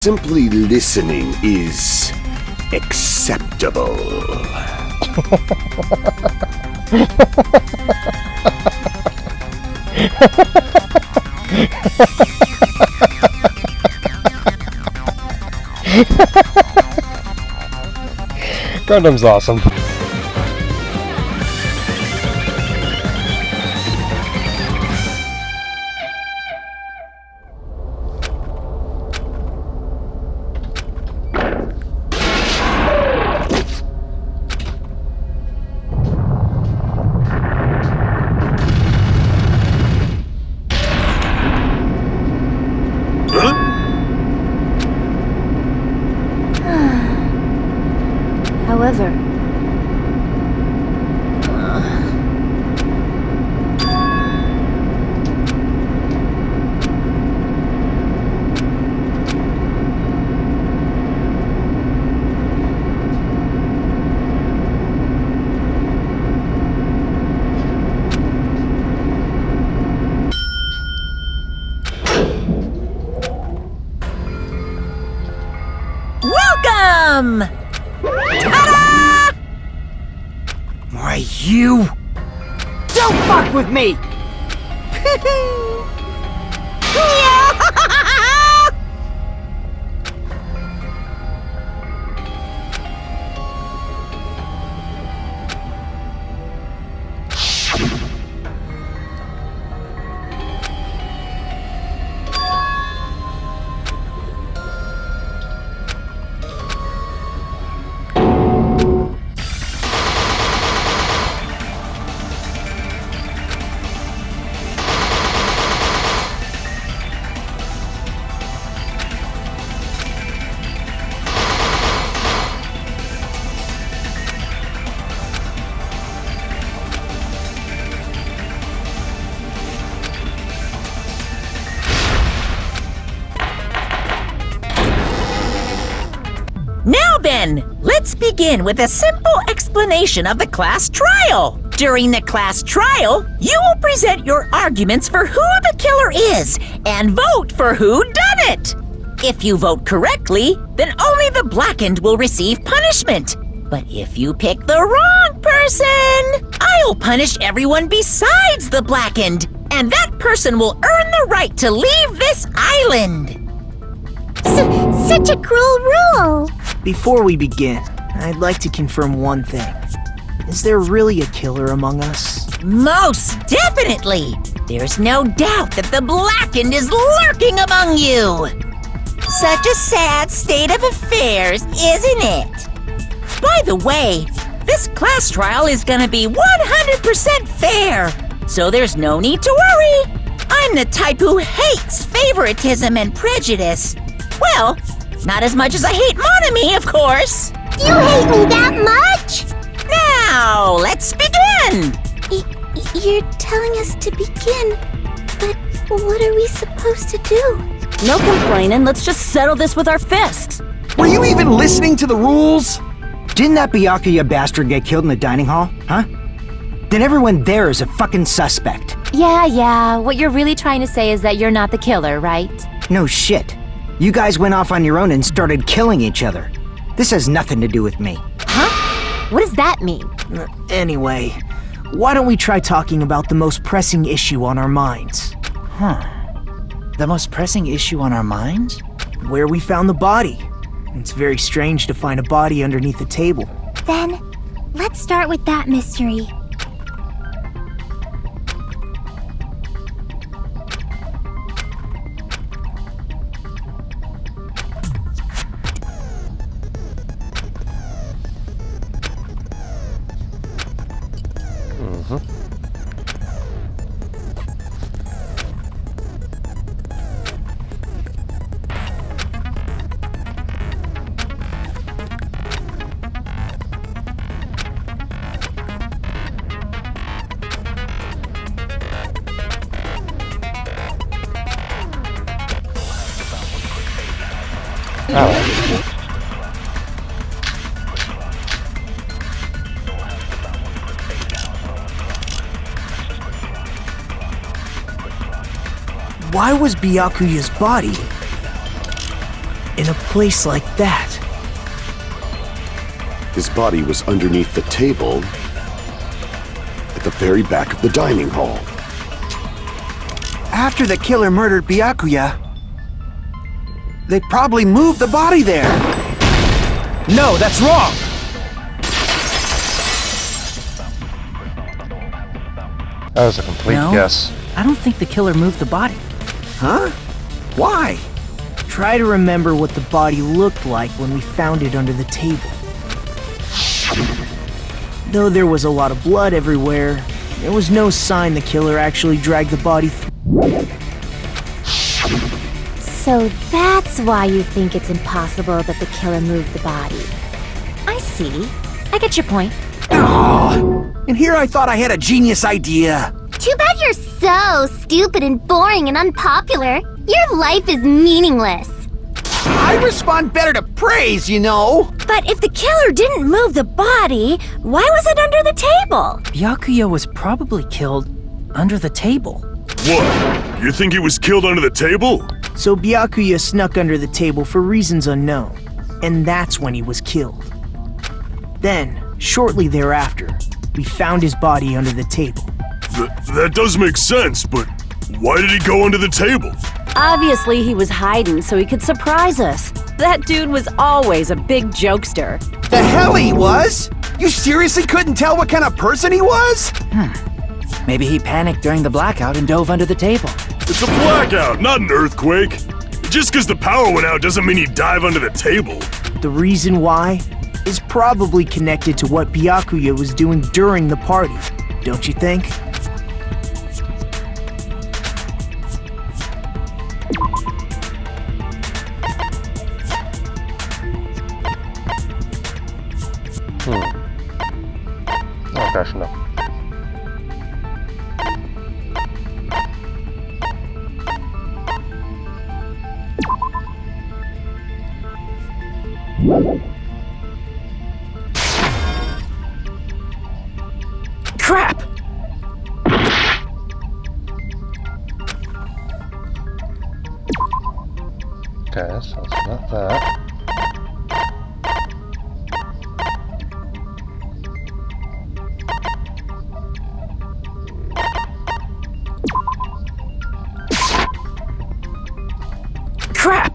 Simply listening is acceptable. Gundam's awesome. However, welcome! Ta-da! Why, you... Don't fuck with me! Now then, let's begin with a simple explanation of the class trial. During the class trial, you will present your arguments for who the killer is and vote for who done it. If you vote correctly, then only the blackened will receive punishment. But if you pick the wrong person, I'll punish everyone besides the blackened, and that person will earn the right to leave this island. such a cruel rule! Before we begin, I'd like to confirm one thing. Is there really a killer among us? Most definitely! There's no doubt that the blackened is lurking among you! Such a sad state of affairs, isn't it? By the way, this class trial is gonna be 100% fair, so there's no need to worry. I'm the type who hates favoritism and prejudice. Well, not as much as I hate Monami, of course. You hate me that much? Now, let's begin! You're telling us to begin, but what are we supposed to do? No complaining, let's just settle this with our fists. Were you even listening to the rules? Didn't that Byakuya bastard get killed in the dining hall, huh? Then everyone there is a fucking suspect. Yeah, what you're really trying to say is that you're not the killer, right? No shit. You guys went off on your own and started killing each other. This has nothing to do with me. Huh? What does that mean? Anyway, why don't we try talking about the most pressing issue on our minds? The most pressing issue on our minds? Where we found the body. It's very strange to find a body underneath a table. Then, let's start with that mystery. Why was Byakuya's body in a place like that? His body was underneath the table at the very back of the dining hall. After the killer murdered Byakuya, they probably moved the body there. No, that's wrong! That was a complete guess. I don't think the killer moved the body. Huh? Why? Try to remember what the body looked like when we found it under the table. Though there was a lot of blood everywhere, there was no sign the killer actually dragged the body through. So that's why you think it's impossible that the killer moved the body. I see. I get your point. Oh, and here I thought I had a genius idea. Too bad you're so stupid and boring and unpopular. Your life is meaningless. I respond better to praise, you know. But if the killer didn't move the body, why was it under the table? Byakuya was probably killed under the table. What? You think he was killed under the table? So Byakuya snuck under the table for reasons unknown, and that's when he was killed. Then, shortly thereafter, we found his body under the table. That does make sense, but why did he go under the table? Obviously, he was hiding so he could surprise us. That dude was always a big jokester. The hell he was? You seriously couldn't tell what kind of person he was? Maybe he panicked during the blackout and dove under the table. It's a blackout, not an earthquake. Just because the power went out doesn't mean you dive under the table. The reason why is probably connected to what Byakuya was doing during the party, don't you think? Oh gosh, no. Crap! Okay, so it's not that. Crap!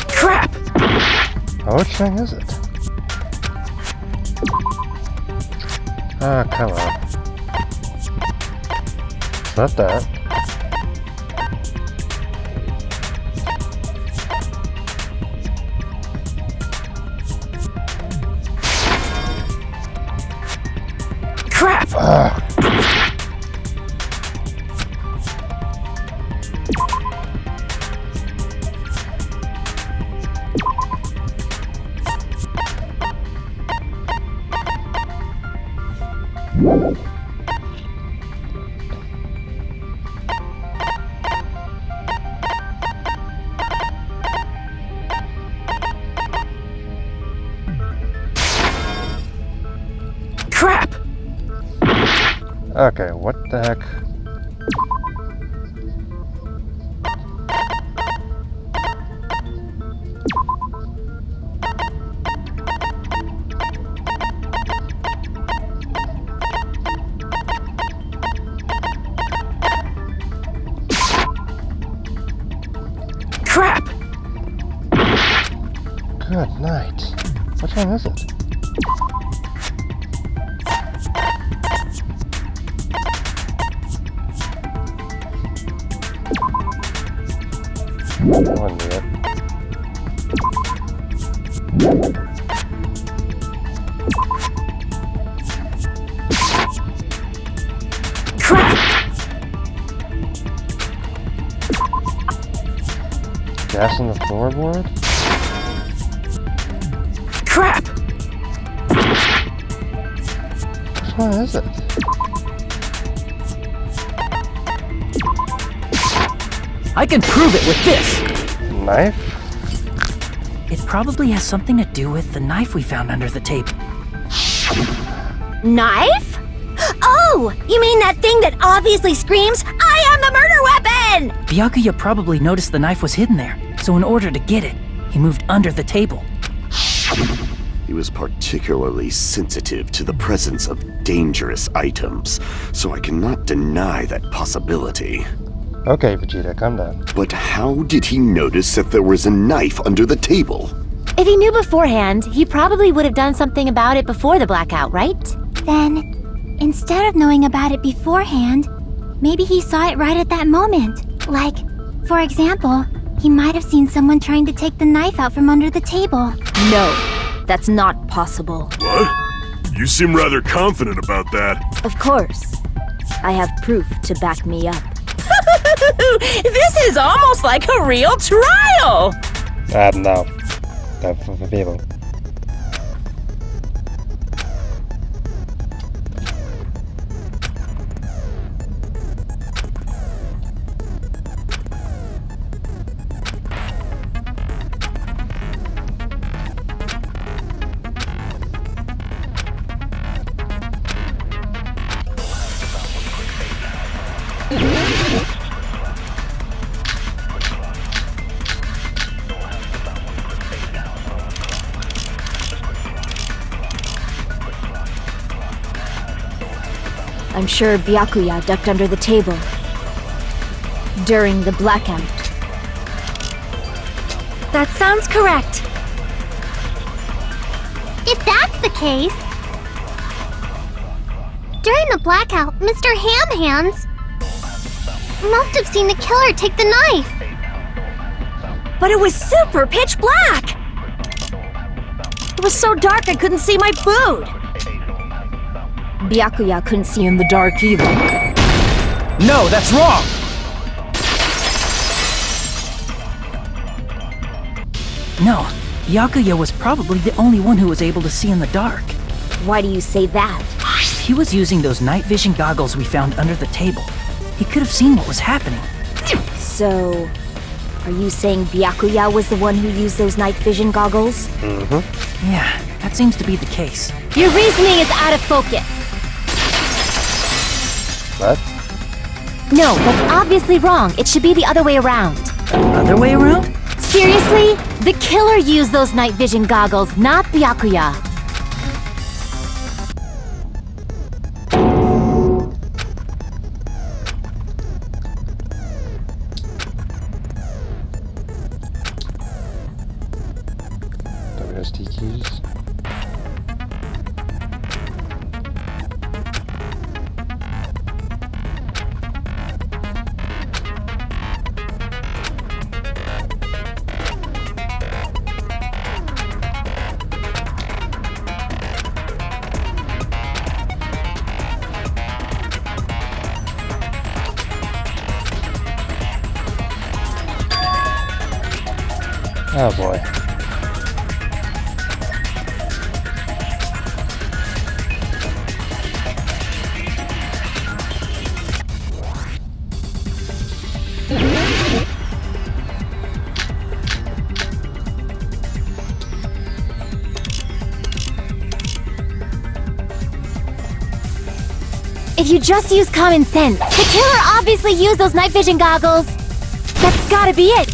Crap! Oh, which thing is it? Ah, come on. It's not that. Crap! Crap! Okay, what the heck? Crap! Good night. Which one is it? One minute. Crap! Gas on the floorboard? Crap! Which one is it? I can prove it with this! Knife? It probably has something to do with the knife we found under the table. Knife? Oh, you mean that thing that obviously screams, "I am the murder weapon!" Byakuya probably noticed the knife was hidden there, so in order to get it, he moved under the table. He was particularly sensitive to the presence of dangerous items, so I cannot deny that possibility. Okay, Vegeta, calm down. But how did he notice that there was a knife under the table? If he knew beforehand, he probably would have done something about it before the blackout, right? Then, instead of knowing about it beforehand, maybe he saw it right at that moment. Like, for example, he might have seen someone trying to take the knife out from under the table. No, that's not possible. What? You seem rather confident about that. Of course. I have proof to back me up. This is almost like a real trial! No. That's the feeling. I'm sure Byakuya ducked under the table during the blackout. That sounds correct. If that's the case, during the blackout, Mr. Ham Hands must have seen the killer take the knife. But it was super pitch black! It was so dark I couldn't see my food! Byakuya couldn't see in the dark either. No, that's wrong! No, Byakuya was probably the only one who was able to see in the dark. Why do you say that? He was using those night vision goggles we found under the table. He could have seen what was happening. So, are you saying Byakuya was the one who used those night vision goggles? Mm-hmm. Yeah, that seems to be the case. Your reasoning is out of focus. What? No, that's obviously wrong. It should be the other way around. Other way around? Seriously? The killer used those night vision goggles, not Byakuya. WSD keys. Oh boy. If you just use common sense, the killer obviously used those night vision goggles. That's gotta be it.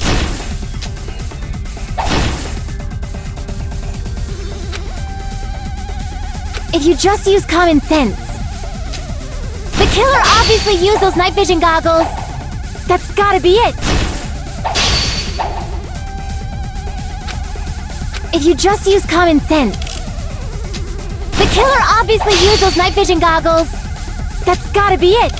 If you just use common sense, the killer obviously used those night vision goggles. That's gotta be it. If you just use common sense, the killer obviously used those night vision goggles. That's gotta be it.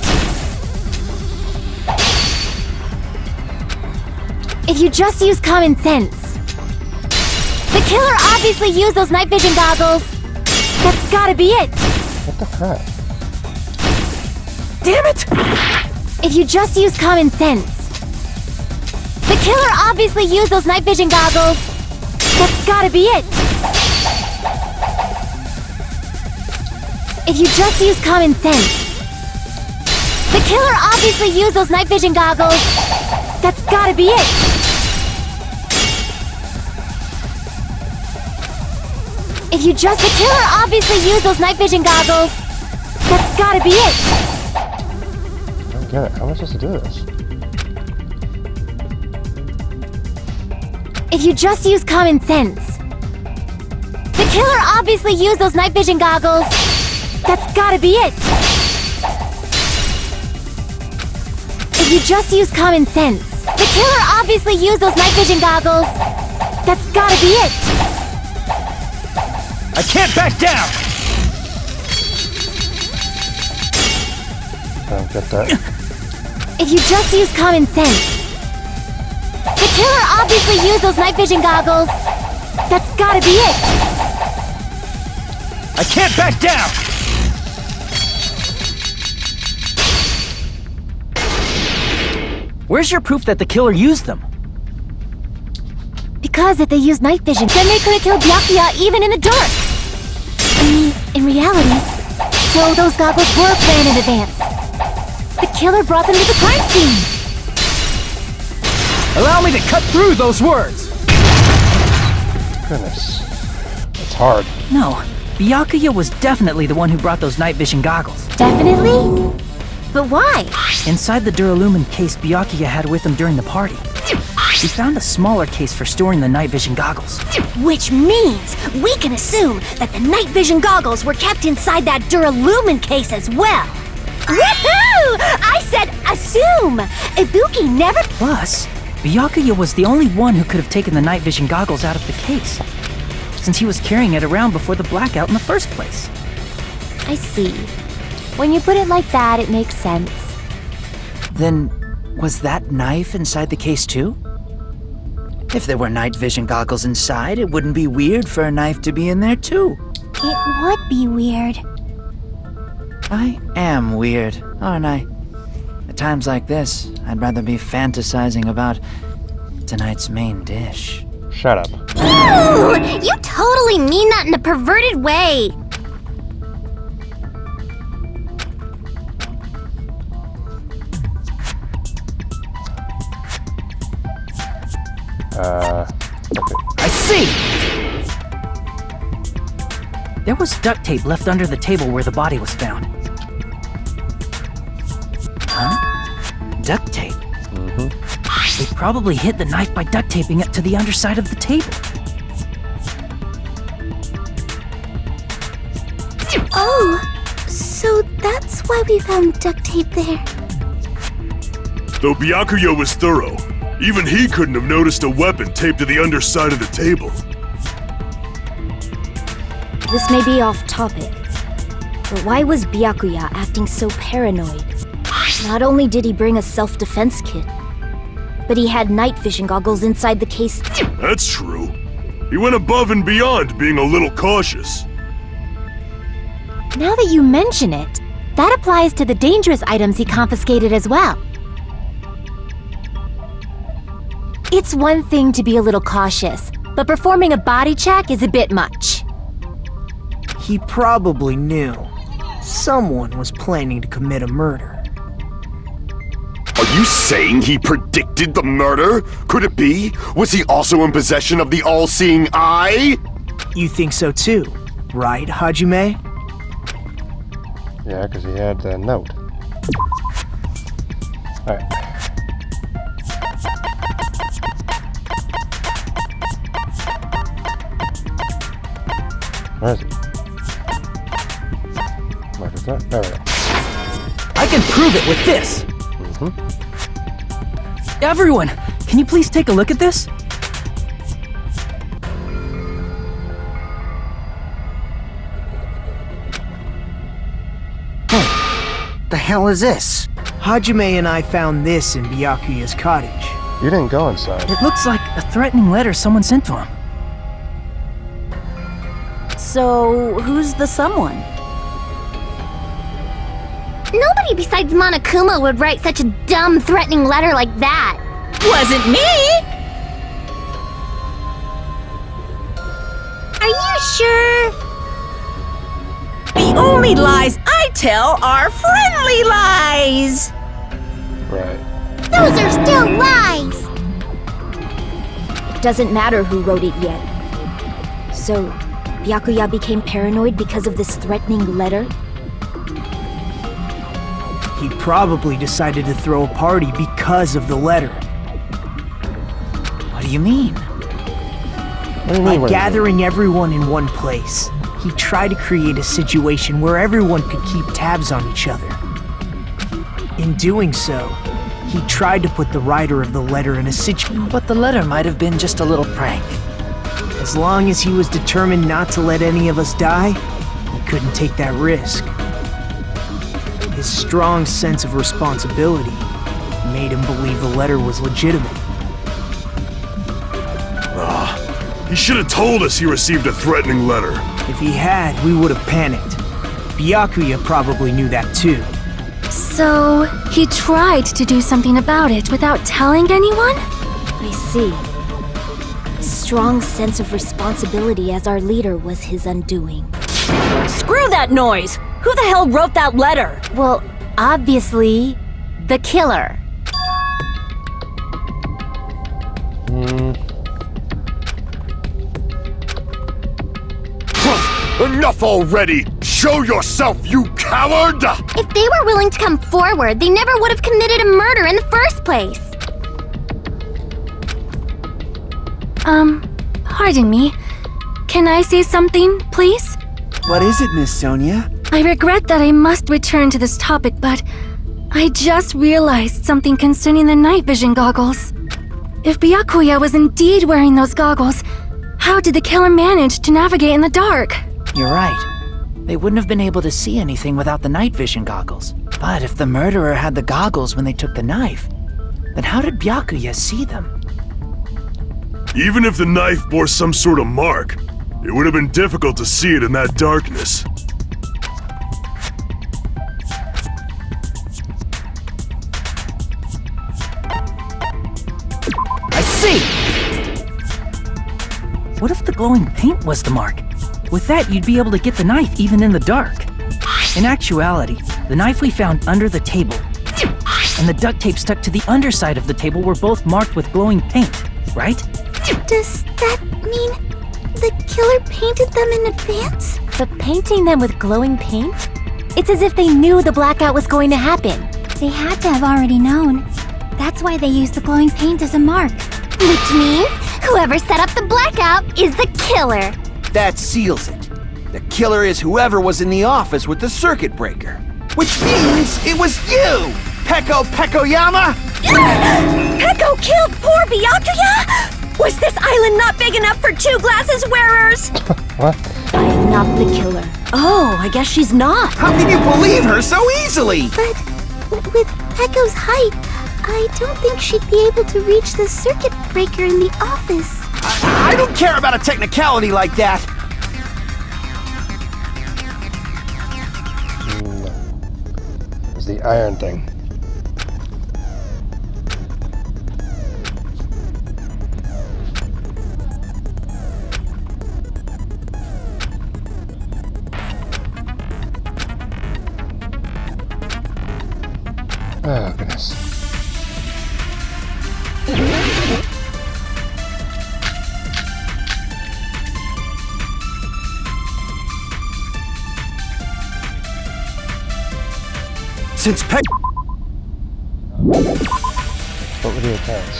If you just use common sense, the killer obviously used those night vision goggles. That's gotta be it! What the crap? Damn it! If you just use common sense, the killer obviously used those night vision goggles. That's gotta be it! If you just use common sense, the killer obviously used those night vision goggles. That's gotta be it! If you just... The killer obviously used those night vision goggles. That's gotta be it. I don't get it. How am I supposed to do this? If you just use common sense. The killer obviously used those night vision goggles. That's gotta be it. If you just use common sense. The killer obviously used those night vision goggles. That's gotta be it. I can't back down! I don't get that. If you just use common sense. The killer obviously used those night vision goggles. That's gotta be it. I can't back down! Where's your proof that the killer used them? Because if they used night vision, then they could have killed Byakuya even in the dark. I mean, in reality, so those goggles were planned in advance. The killer brought them to the crime scene. Allow me to cut through those words! Goodness. It's hard. No, Byakuya was definitely the one who brought those night vision goggles. Definitely? But why? Inside the Duralumin case Byakuya had with him during the party, we found a smaller case for storing the night vision goggles. Which means we can assume that the night vision goggles were kept inside that Duralumin case as well. Woohoo! I said assume! Ibuki never... Plus, Byakuya was the only one who could have taken the night vision goggles out of the case, since he was carrying it around before the blackout in the first place. I see. When you put it like that, it makes sense. Then, was that knife inside the case too? If there were night vision goggles inside, it wouldn't be weird for a knife to be in there too. It would be weird. I am weird, aren't I? At times like this, I'd rather be fantasizing about tonight's main dish. Shut up. Ooh, you totally mean that in a perverted way. Okay. I see! There was duct tape left under the table where the body was found. Huh? Duct tape? Mm-hmm. They probably hid the knife by duct taping it to the underside of the table. Oh, so that's why we found duct tape there. Though Byakuya was thorough, even he couldn't have noticed a weapon taped to the underside of the table. This may be off topic, but why was Byakuya acting so paranoid? Not only did he bring a self-defense kit, but he had night vision goggles inside the case. That's true. He went above and beyond being a little cautious. Now that you mention it, that applies to the dangerous items he confiscated as well. It's one thing to be a little cautious, but performing a body check is a bit much. He probably knew someone was planning to commit a murder. Are you saying he predicted the murder? Could it be? Was he also in possession of the all-seeing eye? You think so too, right, Hajime? Yeah, because he had the note. Alright. Where is he? Mark is that? There we go. I can prove it with this! Mm-hmm. Everyone, can you please take a look at this? Hey, the hell is this? Hajime and I found this in Byakuya's cottage. You didn't go inside. It looks like a threatening letter someone sent to him. So, who's the someone? Nobody besides Monokuma would write such a dumb, threatening letter like that. Wasn't me! Are you sure? The only lies I tell are friendly lies! Right. Those are still lies. It doesn't matter who wrote it yet. So, Byakuya became paranoid because of this threatening letter? He probably decided to throw a party because of the letter. What do you mean? What do you mean? By gathering everyone in one place, he tried to create a situation where everyone could keep tabs on each other. In doing so, he tried to put the writer of the letter in a situation. But the letter might have been just a little prank. As long as he was determined not to let any of us die, he couldn't take that risk. His strong sense of responsibility made him believe the letter was legitimate. He should have told us he received a threatening letter. If he had, we would have panicked. Byakuya probably knew that too. So, he tried to do something about it without telling anyone? I see. Strong sense of responsibility as our leader was his undoing. Screw that noise! Who the hell wrote that letter? Well, obviously, the killer. Enough already! Show yourself, you coward! If they were willing to come forward, they never would have committed a murder in the first place. Pardon me. Can I say something, please? What is it, Miss Sonia? I regret that I must return to this topic, but I just realized something concerning the night vision goggles. If Byakuya was indeed wearing those goggles, how did the killer manage to navigate in the dark? You're right. They wouldn't have been able to see anything without the night vision goggles. But if the murderer had the goggles when they took the knife, then how did Byakuya see them? Even if the knife bore some sort of mark, it would have been difficult to see it in that darkness. I see! What if the glowing paint was the mark? With that, you'd be able to get the knife even in the dark. In actuality, the knife we found under the table and the duct tape stuck to the underside of the table were both marked with glowing paint, right? Does that mean the killer painted them in advance? But painting them with glowing paint? It's as if they knew the blackout was going to happen. They had to have already known. That's why they used the glowing paint as a mark. Which means whoever set up the blackout is the killer. That seals it. The killer is whoever was in the office with the circuit breaker. Which means it was you, Peko Pekoyama! Peko killed poor Byakuya? Was this island not big enough for 2 glasses wearers? What? I am not the killer. Oh, I guess she's not. How can you believe her so easily? But with Peko's height, I don't think she'd be able to reach the circuit breaker in the office. I don't care about a technicality like that. No. It's the iron thing. Oh, goodness. Since Pek... What were the accounts?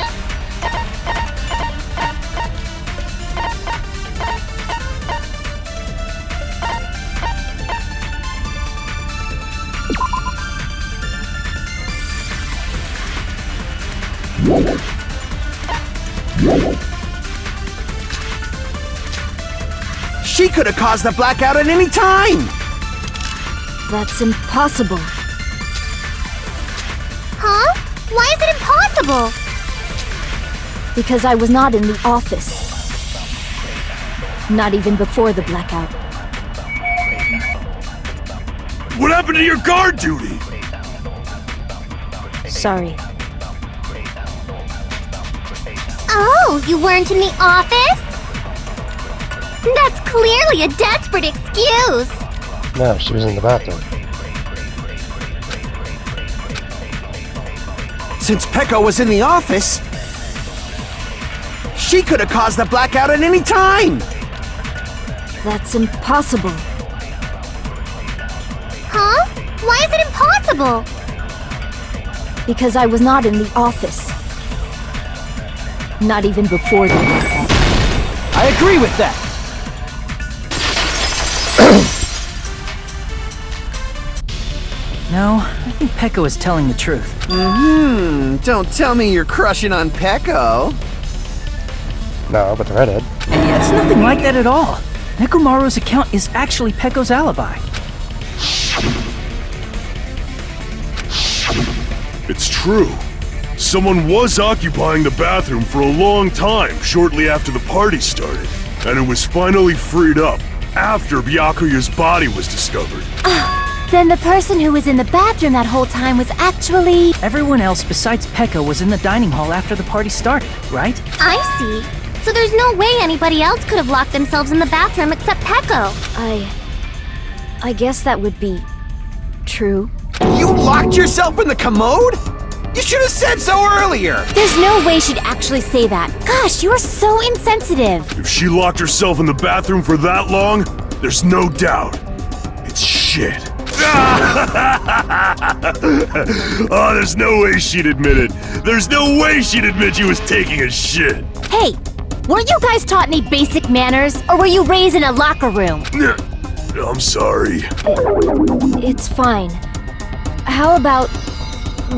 She could have caused the blackout at any time! That's impossible. Huh? Why is it impossible? Because I was not in the office. Not even before the blackout. What happened to your guard duty? Sorry. Oh, you weren't in the office? That's clearly a desperate excuse. No, she was in the bathroom. Since Peko was in the office, she could have caused the blackout at any time! That's impossible. Huh? Why is it impossible? Because I was not in the office. Not even before that. I agree with that! No, I think Peko is telling the truth. Don't tell me you're crushing on Peko. No, but the redhead. Yeah, it's nothing like that at all. Nekomaru's account is actually Peko's alibi. It's true. Someone was occupying the bathroom for a long time shortly after the party started, and it was finally freed up after Byakuya's body was discovered. Then the person who was in the bathroom that whole time was actually... Everyone else besides Peko was in the dining hall after the party started, right? I see. So there's no way anybody else could have locked themselves in the bathroom except Peko. I guess that would be true. You locked yourself in the commode? You should have said so earlier! There's no way she'd actually say that. Gosh, you are so insensitive. If she locked herself in the bathroom for that long, there's no doubt. It's shit. Oh, there's no way she'd admit it. There's no way she'd admit she was taking a shit. Hey, weren't you guys taught any basic manners? Or were you raised in a locker room? I'm sorry. It's fine. How about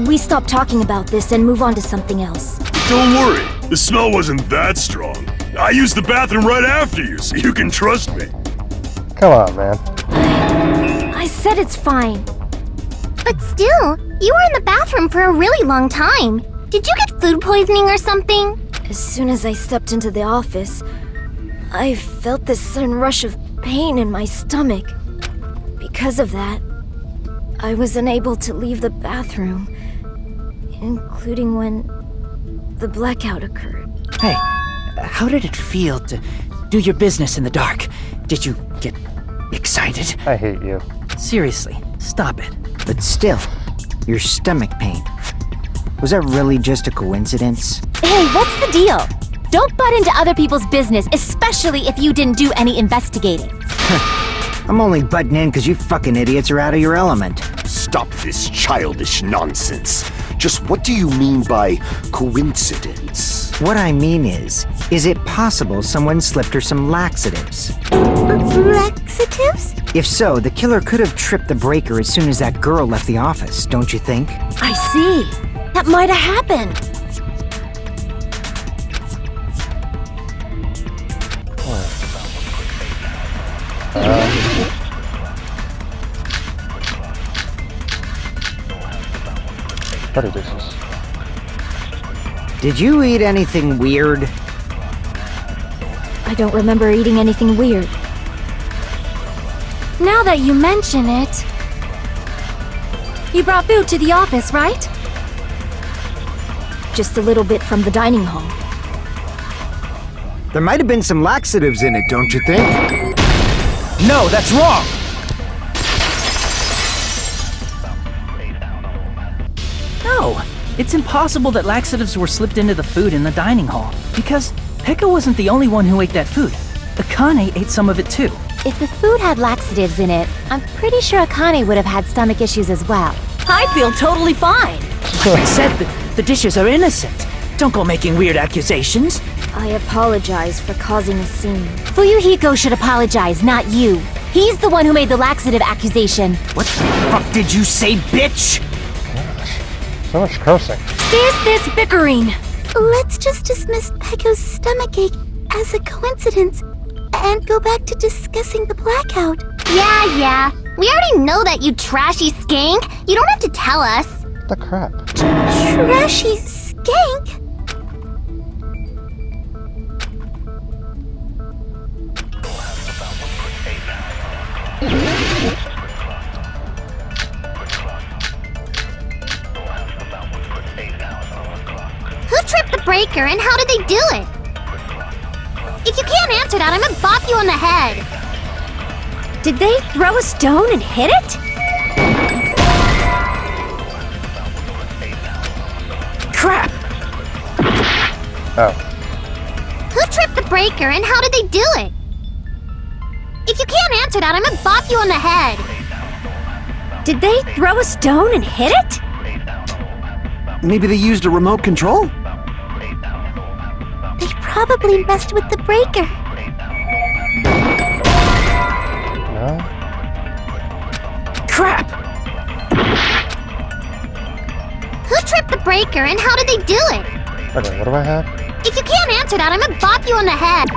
we stop talking about this and move on to something else? Don't worry, the smell wasn't that strong. I used the bathroom right after you, so you can trust me. Come on, man. I said it's fine. But still, you were in the bathroom for a really long time. Did you get food poisoning or something? As soon as I stepped into the office, I felt this sudden rush of pain in my stomach. Because of that, I was unable to leave the bathroom, including when the blackout occurred. Hey, how did it feel to do your business in the dark? Did you get excited? I hate you. Seriously, stop it. But still, your stomach pain. Was that really just a coincidence? Hey, what's the deal? Don't butt into other people's business, especially if you didn't do any investigating. I'm only butting in because you fucking idiots are out of your element. Stop this childish nonsense. Just what do you mean by coincidence? What I mean is it possible someone slipped her some laxatives? Laxatives? If so, the killer could have tripped the breaker as soon as that girl left the office, don't you think? I see. That might have happened. What is this? Did you eat anything weird? I don't remember eating anything weird. Now that you mention it... You brought food to the office, right? Just a little bit from the dining hall. There might have been some laxatives in it, don't you think? No, that's wrong! No, it's impossible that laxatives were slipped into the food in the dining hall, because Peko wasn't the only one who ate that food. Akane ate some of it too. If the food had laxatives in it, I'm pretty sure Akane would have had stomach issues as well. I feel totally fine. I said that the dishes are innocent. Don't go making weird accusations. I apologize for causing a scene. Fuyuhiko should apologize, not you. He's the one who made the laxative accusation. What the fuck did you say, bitch? So much cursing. There's this bickering. Let's just dismiss Peko's stomachache as a coincidence and go back to discussing the blackout. Yeah. We already know that, you trashy skank. You don't have to tell us. What the crap? Trashy skank? Who tripped the breaker and how did they do it? If you can't answer that, I'm gonna bop you on the head. Did they throw a stone and hit it? Crap! Oh. Who tripped the breaker and how did they do it? answer that, I'm gonna bop you on the head. Did they throw a stone and hit it? Maybe they used a remote control? They probably messed with the breaker. No? Crap! Who tripped the breaker and how did they do it? Okay, what do I have? If you can't answer that, I'm gonna bop you on the head.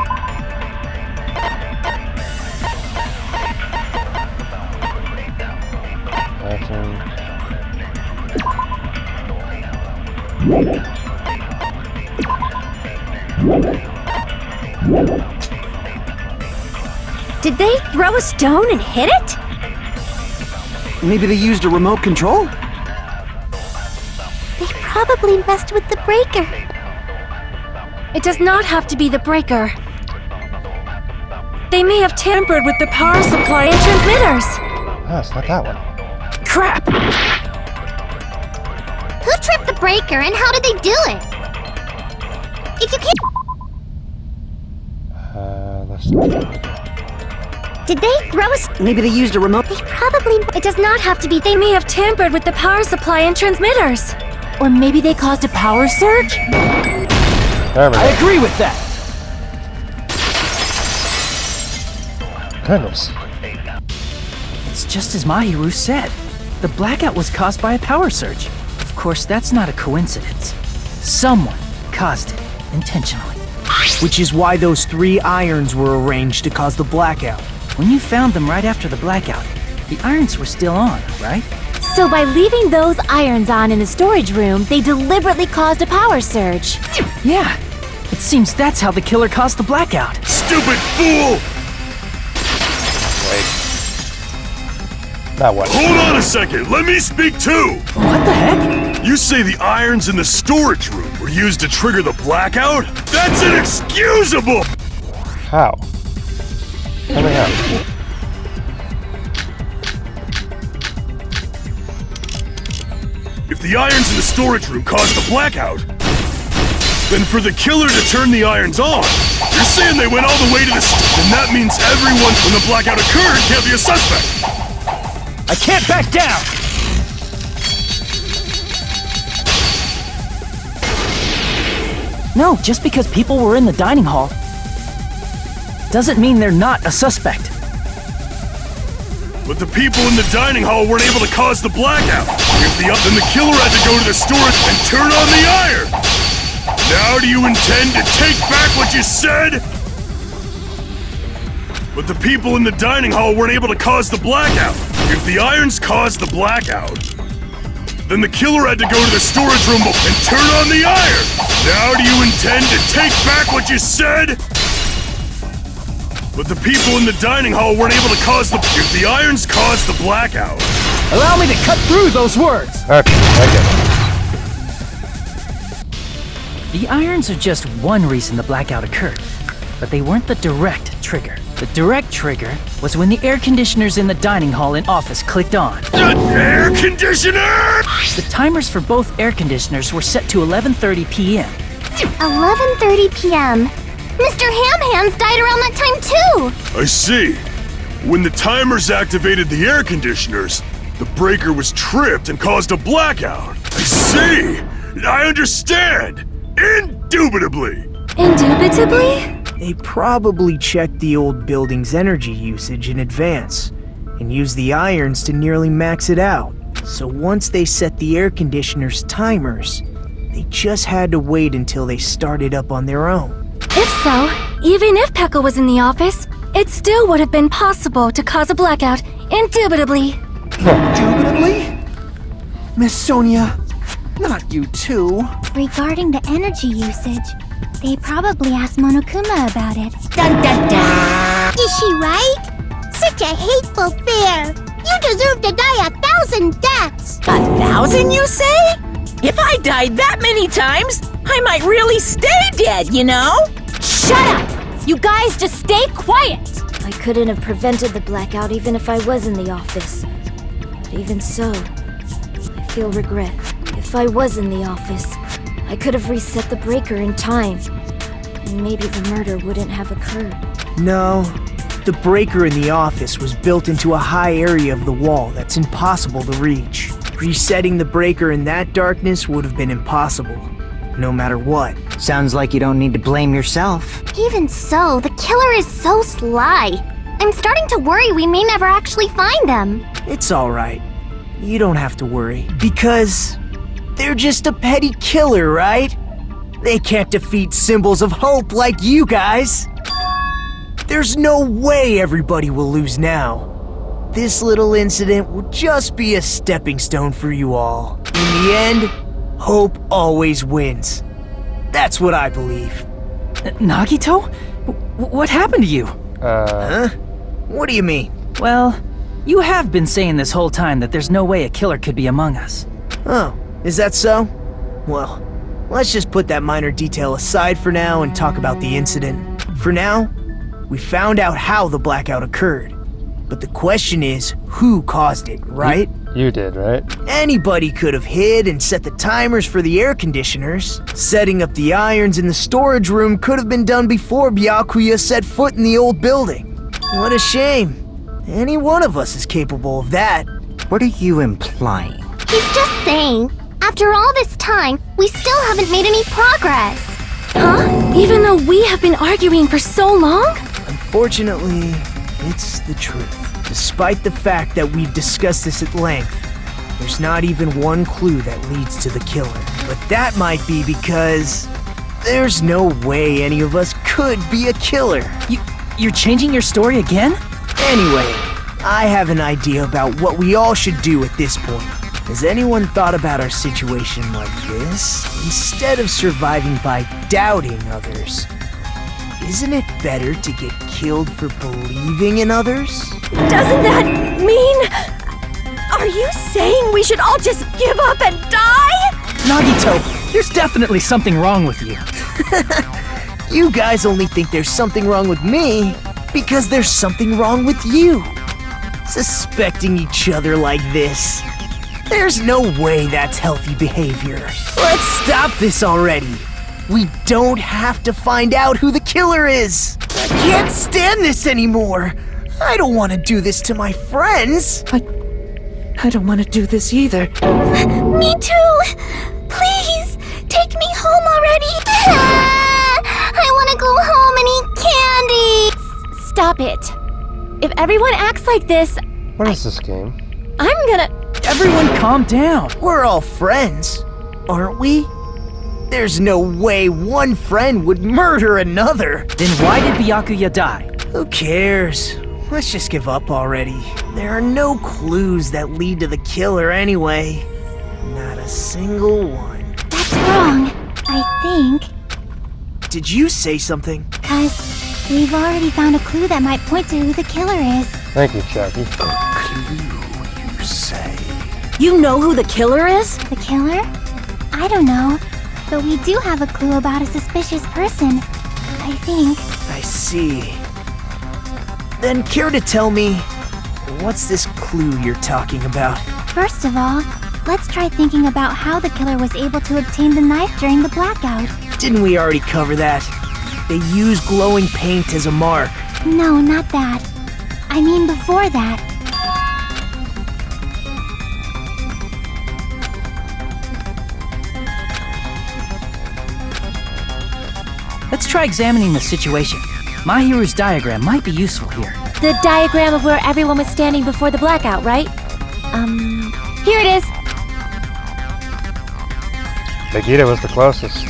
Did they throw a stone and hit it? Maybe they used a remote control? They probably messed with the breaker. It does not have to be the breaker. They may have tampered with the power supply and transmitters. Ah, it's not that one. Crap! Who tripped the breaker and how did they do it? If you can't... Let's see. Did they throw a... Maybe they used a remote... They probably... It does not have to be. They may have tampered with the power supply and transmitters. Or maybe they caused a power surge? There we go. I agree with that! Goodness. It's just as Mahiru said. The blackout was caused by a power surge. Of course, that's not a coincidence. Someone caused it intentionally. Which is why those 3 irons were arranged to cause the blackout. When you found them right after the blackout, the irons were still on, right? So by leaving those irons on in the storage room, they deliberately caused a power surge. Yeah. It seems that's how the killer caused the blackout. Stupid fool! Wait. Now what? Hold on a second, let me speak too! What the heck? You say the irons in the storage room were used to trigger the blackout? That's inexcusable! How? Tell me how. If the irons in the storage room caused the blackout, then for the killer to turn the irons on, you're saying they went all the way to the... Then that means everyone when the blackout occurred can't be a suspect! I can't back down! No, just because people were in the dining hall doesn't mean they're not a suspect. But the people in the dining hall weren't able to cause the blackout. Then the killer had to go to the storage and turn on the iron. Now do you intend to take back what you said? But the people in the dining hall weren't able to cause the blackout. If the irons caused the blackout, then the killer had to go to the storage room and turn on the iron. Now do you intend to take back what you said? But the people in the dining hall weren't able to cause the... If the irons caused the blackout... Allow me to cut through those words! Okay, I get it. The irons are just one reason the blackout occurred, but they weren't the direct trigger. The direct trigger was when the air conditioners in the dining hall and office clicked on. The air conditioner! The timers for both air conditioners were set to 11:30 p.m. 11:30 p.m. Mr. Ham-Hands died around that time too! I see. When the timers activated the air conditioners, the breaker was tripped and caused a blackout. I see! I understand! Indubitably! Indubitably? They probably checked the old building's energy usage in advance and used the irons to nearly max it out. So once they set the air conditioner's timers, they just had to wait until they started up on their own. If so, even if Pekka was in the office, it still would have been possible to cause a blackout, indubitably. Indubitably? Miss Sonia, not you too. Regarding the energy usage, they probably asked Monokuma about it. Dun dun dun! Is she right? Such a hateful bear! You deserve to die 1,000 deaths! 1,000, you say? If I died that many times, I might really stay dead, you know? Shut up! You guys just stay quiet! I couldn't have prevented the blackout even if I was in the office. But even so, I feel regret. If I was in the office, I could have reset the breaker in time. And maybe the murder wouldn't have occurred. No, the breaker in the office was built into a high area of the wall that's impossible to reach. Resetting the breaker in that darkness would have been impossible, no matter what. Sounds like you don't need to blame yourself. Even so, the killer is so sly. I'm starting to worry we may never actually find them. It's alright. You don't have to worry. Because they're just a petty killer, right? They can't defeat symbols of hope like you guys. There's no way everybody will lose now. This little incident will just be a stepping stone for you all. In the end, hope always wins. That's what I believe. Nagito? What happened to you? Huh? What do you mean? Well, you have been saying this whole time that there's no way a killer could be among us. Oh, is that so? Well, let's just put that minor detail aside for now and talk about the incident. For now, we found out how the blackout occurred. But the question is, who caused it, right? You did, right? Anybody could have hid and set the timers for the air conditioners. Setting up the irons in the storage room could have been done before Byakuya set foot in the old building. What a shame. Any one of us is capable of that. What are you implying? He's just saying, after all this time, we still haven't made any progress. Huh? Even though we have been arguing for so long? Unfortunately, it's the truth. Despite the fact that we've discussed this at length, there's not even one clue that leads to the killer. But that might be because there's no way any of us could be a killer. You're changing your story again? Anyway, I have an idea about what we all should do at this point. Has anyone thought about our situation like this? Instead of surviving by doubting others, isn't it better to get killed for believing in others? Doesn't that mean... Are you saying we should all just give up and die? Nagito, there's definitely something wrong with you. You guys only think there's something wrong with me because there's something wrong with you. Suspecting each other like this. There's no way that's healthy behavior. Let's stop this already. We don't have to find out who the killer is. I can't stand this anymore. I don't want to do this to my friends. I don't want to do this either. Me too! Please, take me home already! I want to go home and eat candy! Stop it. If everyone acts like this... What is this game? I'm gonna... Everyone calm down. We're all friends, aren't we? There's no way one friend would murder another. Then why did Byakuya die? Who cares? Let's just give up already. There are no clues that lead to the killer anyway. Not a single one. That's wrong, I think. Did you say something? 'Cause we've already found a clue that might point to who the killer is. Thank you, Chucky. Clue, you say? You know who the killer is? The killer? I don't know. But we do have a clue about a suspicious person, I think. I see. Then care to tell me, what's this clue you're talking about? First of all, let's try thinking about how the killer was able to obtain the knife during the blackout. Didn't we already cover that? They use glowing paint as a mark. No, not that. I mean before that. Let's try examining the situation. Mahiru's diagram might be useful here. The diagram of where everyone was standing before the blackout, right? Here it is. Nagito was the closest.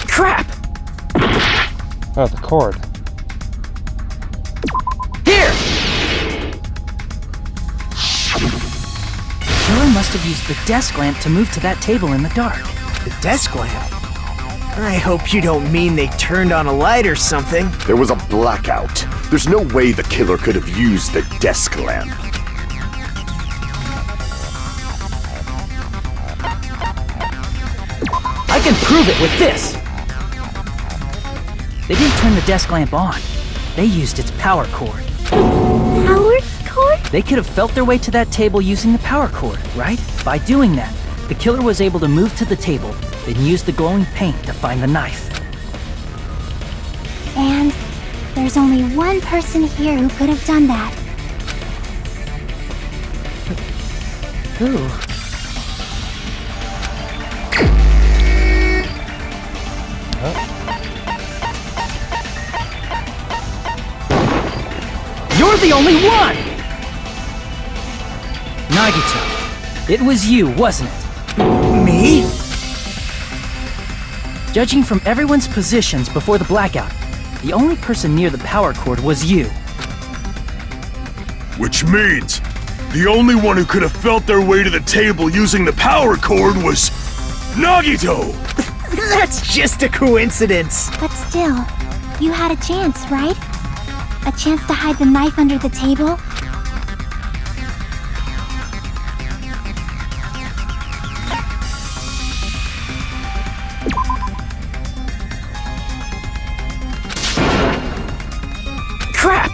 Crap! Oh, the cord. Here! The killer must have used the desk lamp to move to that table in the dark. The desk lamp? I hope you don't mean they turned on a light or something. There was a blackout. There's no way the killer could have used the desk lamp. can prove it with this! They didn't turn the desk lamp on. They used its power cord. Power cord? They could have felt their way to that table using the power cord, right? By doing that, the killer was able to move to the table, then use the glowing paint to find the knife. And there's only one person here who could have done that. Who? You're the only one! Nagito, it was you, wasn't it? Me? Judging from everyone's positions before the blackout, the only person near the power cord was you. Which means, the only one who could have felt their way to the table using the power cord was Nagito! That's just a coincidence. But still, you had a chance, right? A chance to hide the knife under the table? Crap!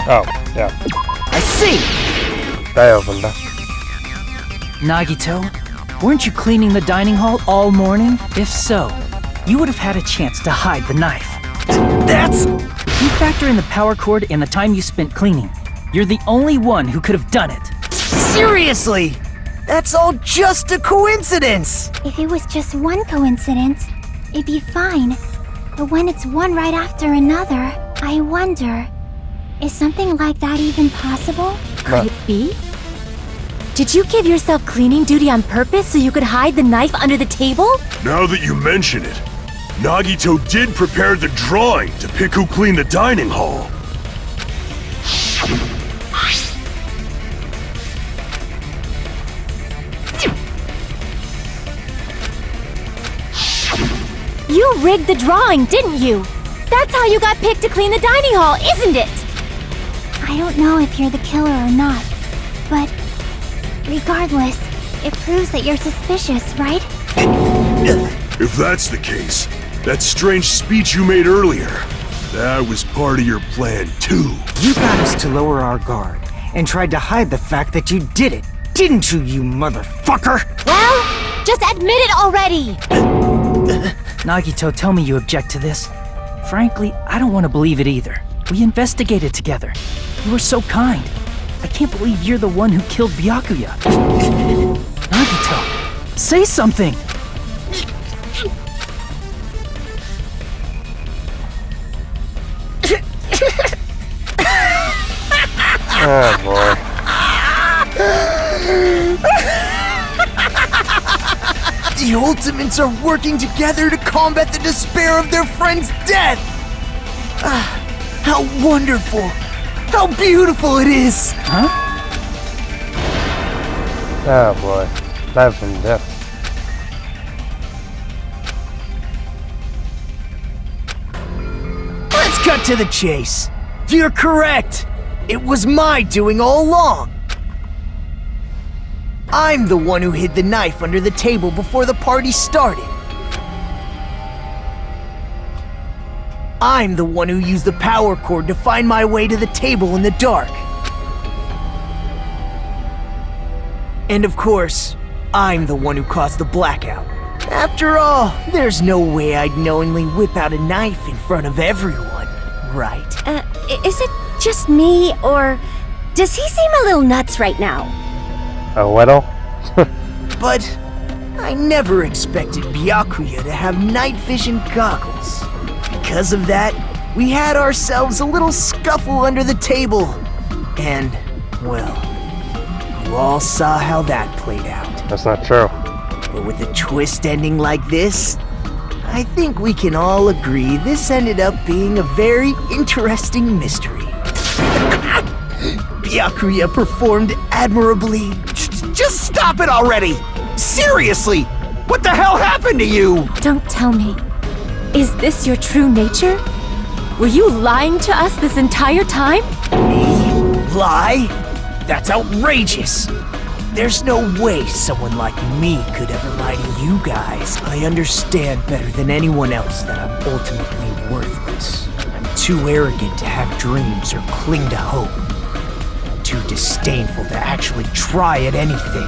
Oh, yeah. I see! They opened that. Nagito, weren't you cleaning the dining hall all morning? If so, you would have had a chance to hide the knife. That's... If you factor in the power cord and the time you spent cleaning, you're the only one who could have done it. Seriously! That's all just a coincidence! If it was just one coincidence, it'd be fine. But when it's one right after another, I wonder, is something like that even possible? Could it be? Did you give yourself cleaning duty on purpose so you could hide the knife under the table? Now that you mention it, Nagito did prepare the drawing to pick who cleaned the dining hall. You rigged the drawing, didn't you? That's how you got picked to clean the dining hall, isn't it? I don't know if you're the killer or not, but regardless, it proves that you're suspicious, right? If that's the case, that strange speech you made earlier, that was part of your plan too. You got us to lower our guard and tried to hide the fact that you did it, didn't you, you motherfucker? Well, just admit it already! Nagito, tell me you object to this. Frankly, I don't want to believe it either. We investigated together. You were so kind. I can't believe you're the one who killed Byakuya. Nagito, say something! Oh boy. The Ultimates are working together to combat the despair of their friend's death! Ah, how wonderful! How beautiful it is! Huh? Oh boy. Life and death. Let's cut to the chase. You're correct. It was my doing all along. I'm the one who hid the knife under the table before the party started. I'm the one who used the power cord to find my way to the table in the dark. And of course, I'm the one who caused the blackout. After all, there's no way I'd knowingly whip out a knife in front of everyone, right? Is it just me, or does he seem a little nuts right now? A little? But I never expected Byakuya to have night vision goggles. Because of that, we had ourselves a little scuffle under the table. And, well, you all saw how that played out. That's not true. But with a twist ending like this, I think we can all agree this ended up being a very interesting mystery. Byakuya performed admirably. Just stop it already! Seriously! What the hell happened to you? Don't tell me. Is this your true nature? Were you lying to us this entire time? Me? Lie? That's outrageous! There's no way someone like me could ever lie to you guys. I understand better than anyone else that I'm ultimately worthless. I'm too arrogant to have dreams or cling to hope. I'm too disdainful to actually try at anything.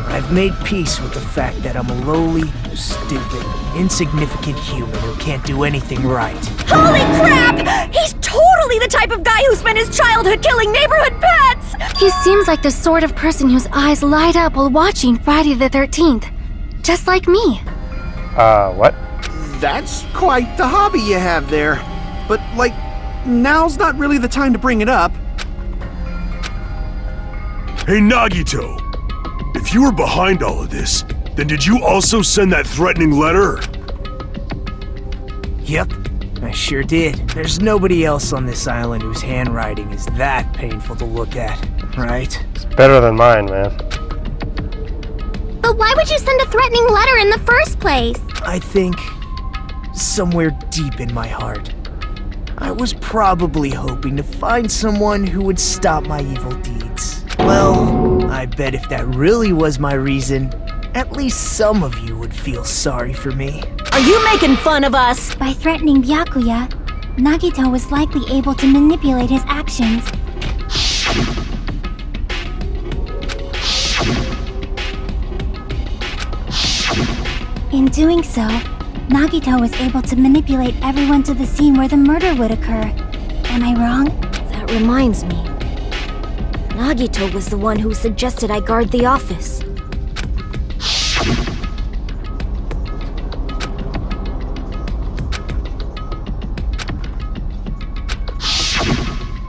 I've made peace with the fact that I'm a lowly, stupid, insignificant human who can't do anything right. Holy crap! He's totally the type of guy who spent his childhood killing neighborhood pets! He seems like the sort of person whose eyes light up while watching Friday the 13th. Just like me. What? That's quite the hobby you have there. But, like, now's not really the time to bring it up. Hey, Nagito! If you were behind all of this, then did you also send that threatening letter? Yep, I sure did. There's nobody else on this island whose handwriting is that painful to look at, right? It's better than mine, man. But why would you send a threatening letter in the first place? I think, somewhere deep in my heart, I was probably hoping to find someone who would stop my evil deeds. Well, I bet if that really was my reason, at least some of you would feel sorry for me. Are you making fun of us? By threatening Byakuya, Nagito was likely able to manipulate his actions. In doing so, Nagito was able to manipulate everyone to the scene where the murder would occur. Am I wrong? That reminds me. Nagito was the one who suggested I guard the office.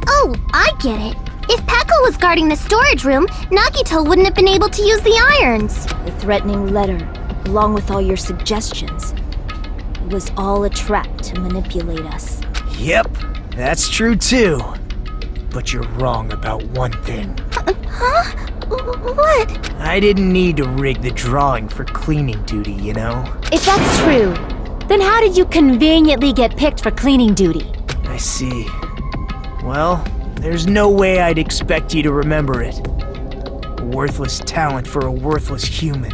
Oh, I get it. If Peko was guarding the storage room, Nagito wouldn't have been able to use the irons. The threatening letter, along with all your suggestions, it was all a trap to manipulate us. Yep, that's true too. But you're wrong about one thing. Huh? What? I didn't need to rig the drawing for cleaning duty, you know? If that's true, then how did you conveniently get picked for cleaning duty? I see. Well, there's no way I'd expect you to remember it. A worthless talent for a worthless human.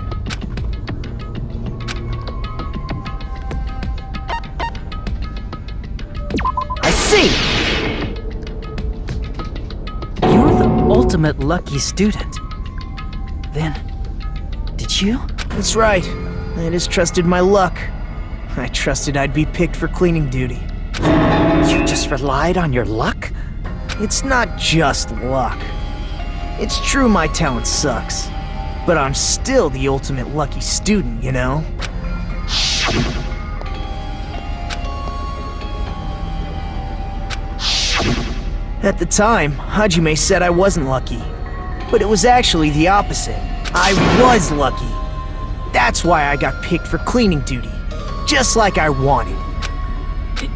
I see! You're the ultimate lucky student. Then, did you? That's right. I just trusted my luck. I trusted I'd be picked for cleaning duty. You just relied on your luck? It's not just luck. It's true my talent sucks, but I'm still the ultimate lucky student, you know? At the time, Hajime said I wasn't lucky, but it was actually the opposite. I was lucky. That's why I got picked for cleaning duty, just like I wanted.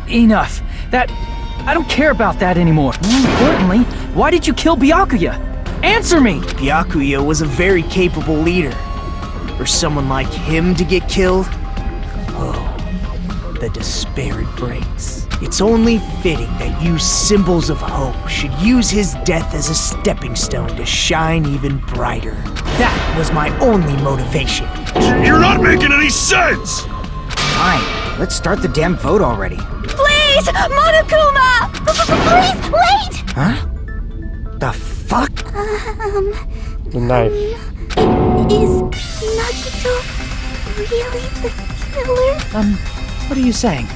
Enough. I don't care about that anymore. More importantly, why did you kill Byakuya? Answer me! Byakuya was a very capable leader. For someone like him to get killed? Oh, the despair it brings. It's only fitting that you symbols of hope should use his death as a stepping stone to shine even brighter. That was my only motivation. You're not making any sense! Fine, let's start the damn vote already. Please! Monokuma! Please, wait! Huh? The fuck? The knife. Is Nagito really the killer? What are you saying?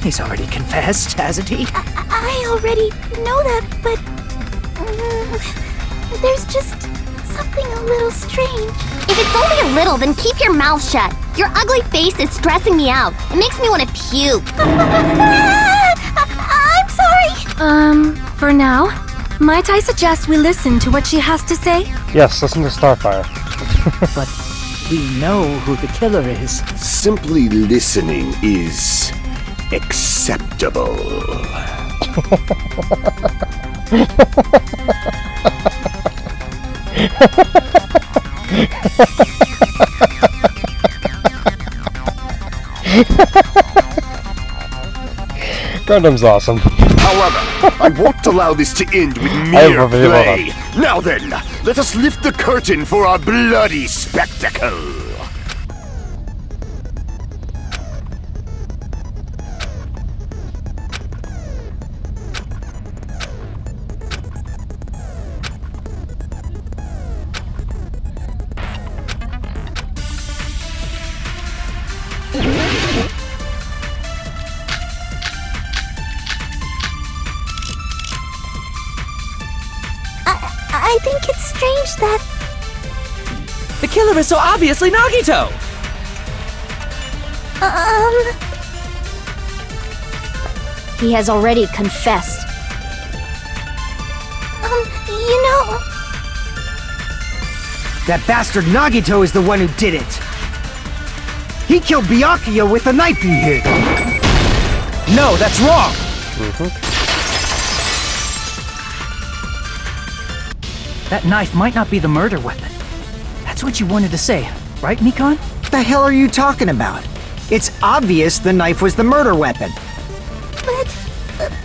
He's already confessed, hasn't he? I already know that, but... there's just something a little strange. If it's only a little, then keep your mouth shut. Your ugly face is stressing me out. It makes me want to puke. I'm sorry. For now, might I suggest we listen to what she has to say? Yes, listen to Starfire. But we know who the killer is. Simply listening is acceptable. Gundam's awesome. However, I won't allow this to end with mere play. Now then, Let us lift the curtain for our bloody spectacle! I think it's strange that... The killer is so obviously Nagito! He has already confessed. You know... That bastard Nagito is the one who did it! He killed Byakuya with the knife he hid! No, that's wrong! That knife might not be the murder weapon. That's what you wanted to say, right, Mikan? What the hell are you talking about? It's obvious the knife was the murder weapon. But,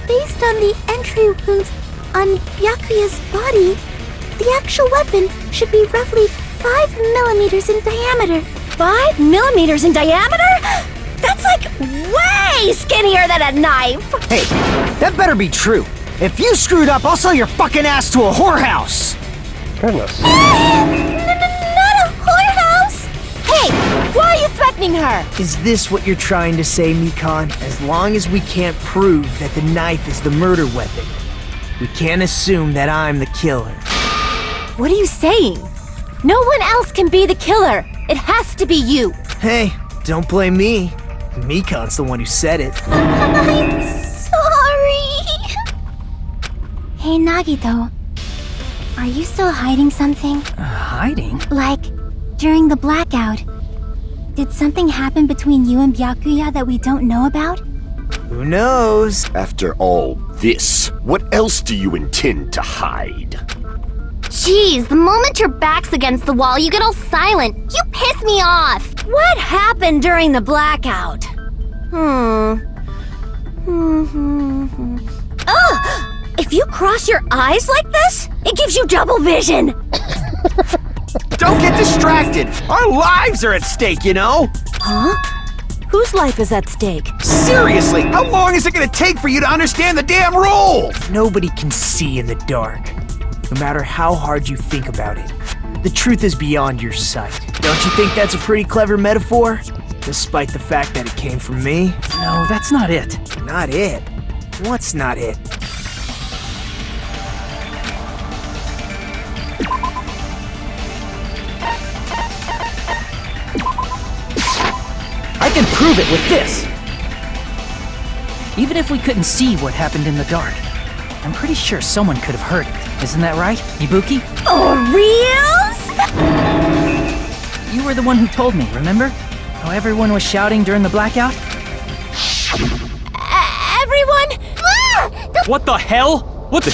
based on the entry wounds on Byakuya's body, the actual weapon should be roughly 5 millimeters in diameter. 5 millimeters in diameter? That's like way skinnier than a knife! Hey, that better be true. If you screwed up, I'll sell your fucking ass to a whorehouse! Goodness. Not a whorehouse! Hey, why are you threatening her? Is this what you're trying to say, Mikan? As long as we can't prove that the knife is the murder weapon, we can't assume that I'm the killer. What are you saying? No one else can be the killer. It has to be you. Hey, don't blame me. Mikan's the one who said it. I'm sorry. Hey, Nagito. Are you still hiding something? Hiding? Like, during the blackout, did something happen between you and Byakuya that we don't know about? Who knows? After all this, what else do you intend to hide? Jeez, the moment your back's against the wall, you get all silent. You piss me off. What happened during the blackout? If you cross your eyes like this, it gives you double vision. Don't get distracted! Our lives are at stake, you know? Huh? Whose life is at stake? Seriously, how long is it gonna take for you to understand the damn rules? Nobody can see in the dark, no matter how hard you think about it. The truth is beyond your sight. Don't you think that's a pretty clever metaphor? Despite the fact that it came from me? No, that's not it. Not it? What's not it? I can prove it with this! Even if we couldn't see what happened in the dark, I'm pretty sure someone could have heard it. Isn't that right, Ibuki? Oh, reals? You were the one who told me, remember? How everyone was shouting during the blackout? Everyone? What the hell? What the...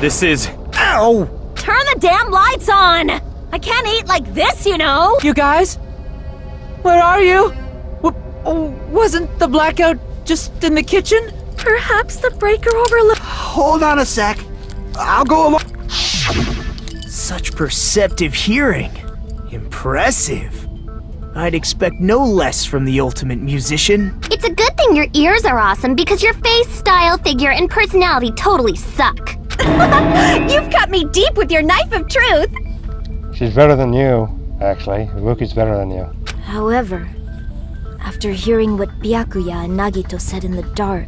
This is... Ow! Turn the damn lights on! I can't eat like this, you know! You guys? Where are you? Wasn't the blackout just in the kitchen? Perhaps the breaker overlooked. Hold on a sec. I'll go along. Such perceptive hearing. Impressive. I'd expect no less from the ultimate musician. It's a good thing your ears are awesome because your face, style, figure, and personality totally suck. You've cut me deep with your knife of truth! She's better than you, actually. Ibuki's better than you. However, after hearing what Byakuya and Nagito said in the dark...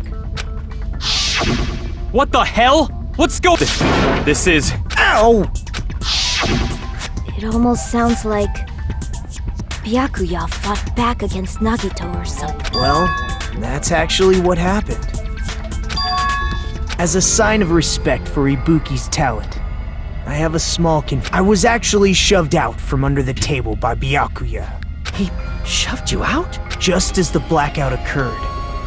What the hell? What's going... This is... Ow! It almost sounds like... Byakuya fought back against Nagito or something. Well, that's actually what happened. As a sign of respect for Ibuki's talent, I have a small I was actually shoved out from under the table by Byakuya. He shoved you out? Just as the blackout occurred,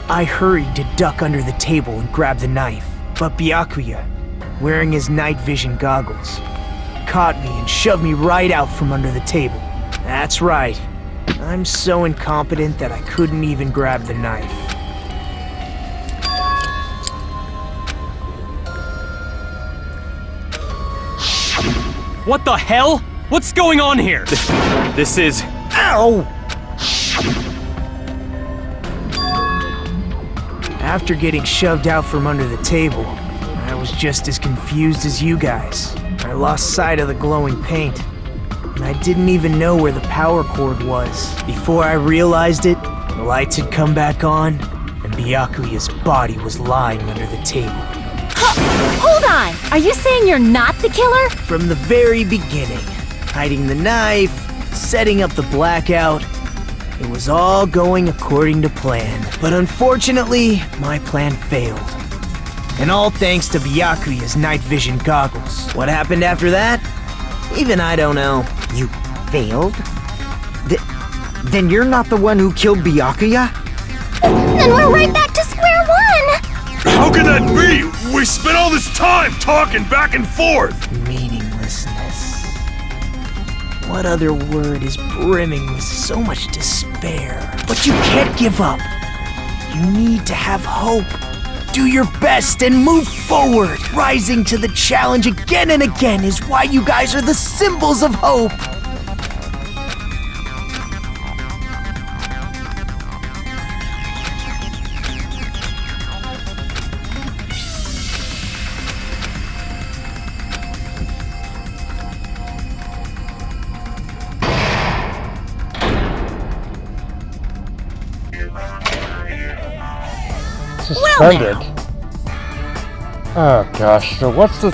I hurried to duck under the table and grab the knife. But Byakuya, wearing his night vision goggles, caught me and shoved me right out from under the table. That's right. I'm so incompetent that I couldn't even grab the knife. What the hell? What's going on here? This is... Ow! After getting shoved out from under the table, I was just as confused as you guys. I lost sight of the glowing paint, and I didn't even know where the power cord was. Before I realized it, the lights had come back on, and Byakuya's body was lying under the table. Hold on! Are you saying you're not the killer? From the very beginning, hiding the knife, setting up the blackout, it was all going according to plan. But unfortunately, my plan failed. And all thanks to Byakuya's night vision goggles. What happened after that? Even I don't know. You failed? Then you're not the one who killed Byakuya? Then we're right back to square one! How can that be? We spent all this time talking back and forth! Meaninglessness. What other word is brimming with so much despair? But you can't give up. You need to have hope. Do your best and move forward. Rising to the challenge again and again is why you guys are the symbols of hope. Suspended. Oh gosh, so what's the